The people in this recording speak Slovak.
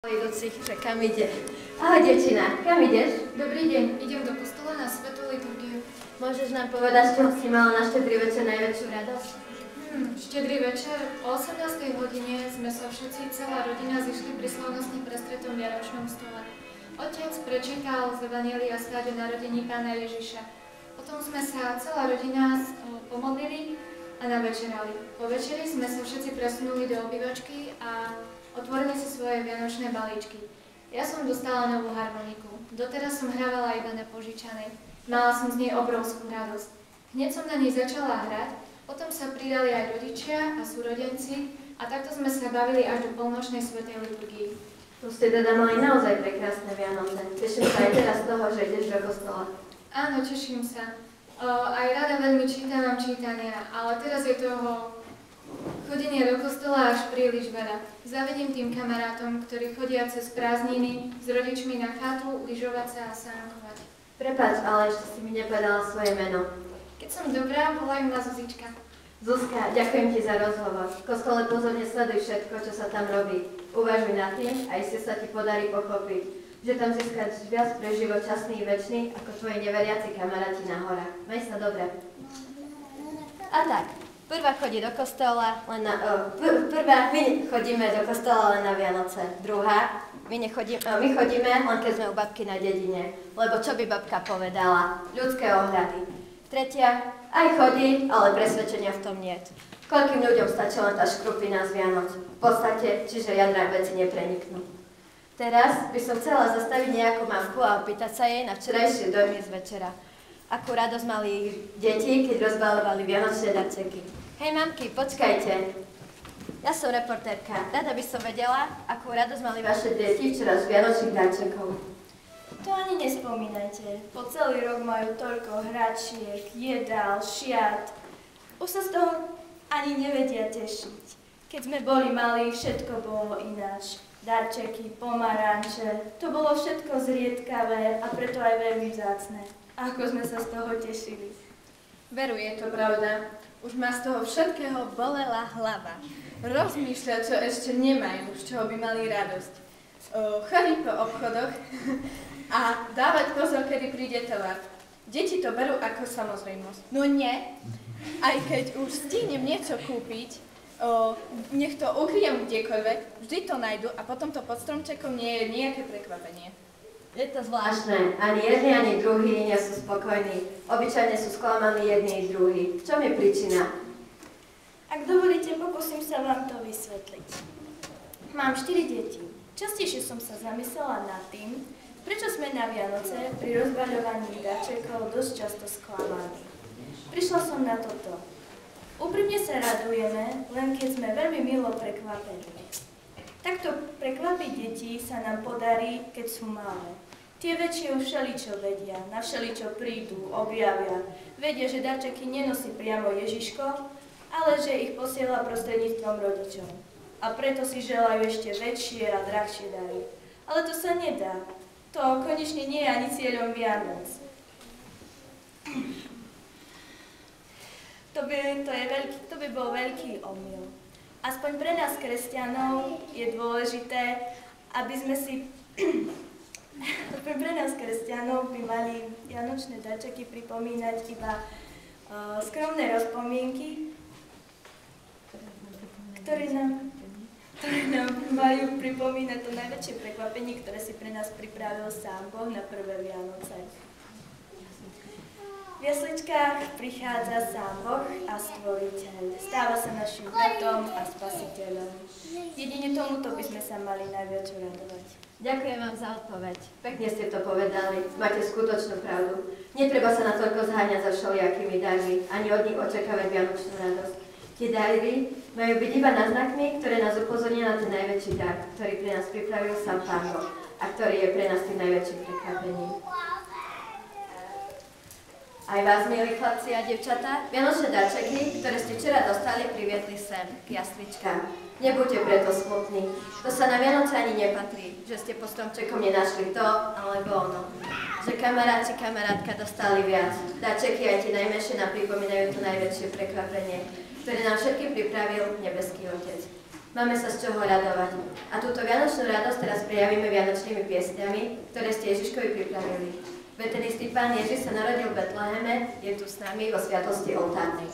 Idúcich, že kam ide. Ahoj, devčina, kam ideš? Dobrý deň, idem do kostola na svätú liturgiu. Môžeš nám povedať, z čoho si mala na štedrý večer najväčšiu radosť? Štedrý večer o 18. hodine sme sa všetci, celá rodina, zišli pri slávnostne prestretom vianočnom stole. Otec prečítal z Evanjelia sväté narodení Pána Ježiša. Potom sme sa celá rodina pomodlili a navečerali. Po večeri sme sa všetci presunuli do obývačky a otvorili si svoje vianočné balíčky. Ja som dostala novú harmoniku. Doteraz som hrávala iba na požičanej. Mala som z nej obrovskú radosť. Hneď som na nej začala hrať, potom sa pridali aj rodičia a súrodenci a takto sme sa bavili až do polnočnej svätej liturgii. Tu ste teda mali naozaj prekrásne Vianoce. Teším sa aj teraz z toho, že ideš do kostola. Áno, teším sa. Aj rada veľmi čítam čítania, ale teraz je toho chodenie do kostola až príliš veľa. Zavedím tým kamarátom, ktorí chodia cez prázdniny s rodičmi na chatu, lyžovať sa a sánkovať. Prepáč, ale ešte si mi nepovedala svoje meno. Keď som dobrá, volajú ma Zuzička. Zuzka, ďakujem ti za rozhovor. V kostole pozorne sleduj všetko, čo sa tam robí. Uvažuj nad tým a iste sa ti podarí pochopiť, že tam získať viac pre život časný i večný, ako tvoji neveriaci kamaráti na horách. Maj sa dobre. A tak. Prvá chodí do kostola len na... Prvá, my chodíme do kostola len na Vianoce. Druhá, my chodíme len keď sme u babky na dedine. Lebo čo by babka povedala? Ľudské ohrady. Tretia, aj chodí, ale presvedčenia v tom niet. Koľkým ľuďom stačí len tá škrupina z Vianoc. V podstate, čiže jadra veci nepreniknú. Teraz by som chcela zastaviť nejakú mamku a opýtať sa jej na včerajšie dojmy z večera. Akú radosť mali deti, keď rozbalovali vianočné darčeky. Hej mamky, počkajte. Ja som reportérka. Rada by som vedela, akú radosť mali vaše deti včera z vianočných darčekov. To ani nespomínajte. Po celý rok majú toľko hračiek, jedál, šiat. Už sa z toho ani nevedia tešiť. Keď sme boli malí, všetko bolo ináč. Darčeky, pomaranče, to bolo všetko zriedkavé a preto aj veľmi vzácne. Ako sme sa z toho tešili. Veru, je to pravda. Už ma z toho všetkého bolela hlava. Rozmýšľa, čo ešte nemajú, z čoho by mali radosť. Chodiť po obchodoch a dávať pozor, kedy príde tovar. Deti to berú ako samozrejmosť. No nie. Aj keď už stihnem niečo kúpiť, nech to ukryjem kdekoľvek, vždy to nájdu a potom to pod stromčekom nie je nejaké prekvapenie. Je to zvláštne. Ani jedni, ani druhí nie sú spokojní. Obyčajne sú sklamaní jedni i druhí. V čom je príčina? Ak dovolíte, pokúsim sa vám to vysvetliť. Mám 4 deti. Častejšie som sa zamyslela nad tým, prečo sme na Vianoce pri rozbaľovaní darčekov dosť často sklamaní. Prišla som na toto. Úprimne sa radujeme, len keď sme veľmi milo prekvapení. Takto prekvapiť deti sa nám podarí, keď sú malé. Tie väčšie už všeličo vedia, na všeličo prídu, objavia. Vedia, že darčeky nenosí priamo Ježiško, ale že ich posiela prostredníctvom rodičov. A preto si želajú ešte väčšie a drahšie dary. Ale to sa nedá. To konečne nie je ani cieľom Vianoc. To by bol veľký omyl. Aspoň pre nás, kresťanov, je dôležité, aby sme si... Aspoň pre nás, kresťanov, by mali vianočné darčeky pripomínať iba skromné rozpomienky, ktoré nám majú pripomínať to najväčšie prekvapenie, ktoré si pre nás pripravil sám Boh na prvé Vianoce. V jasličkách prichádza sám Boh a Stvoriteľ. Stáva sa našim bratom a spasiteľom. Jedine tomuto by sme sa mali najviac radovať. Ďakujem vám za odpoveď. Pekne ste to povedali. Máte skutočnú pravdu. Netreba sa natoľko zháňať za všelijakými darmi, ani od nich očakávať vianočnú radosť. Tie dary majú byť iba náznakmi, ktoré nás upozornia na ten najväčší dar, ktorý pre nás pripravil sám Pán Boh a ktorý je pre nás tým najväčším prekvapením. Aj vás, milí chlapci a dievčatá, vianočné darčeky, ktoré ste včera dostali, priviedli sem k jasličkám. Nebuďte preto smutní. To sa na Vianoce ani nepatrí, že ste pod stromčekom nenašli to alebo ono. Že kamarát či kamarátka dostali viac. Darčeky aj tie najmenšie nám pripomínajú to najväčšie prekvapenie, ktoré nám všetkým pripravil nebeský Otec. Máme sa z čoho radovať. A túto vianočnú radosť teraz prejavíme vianočnými piesňami, ktoré ste Ježiškovi pripravili. Veď ten istý Pán Ježiš sa narodil v Betleheme, je tu s nami vo sviatosti oltárnej.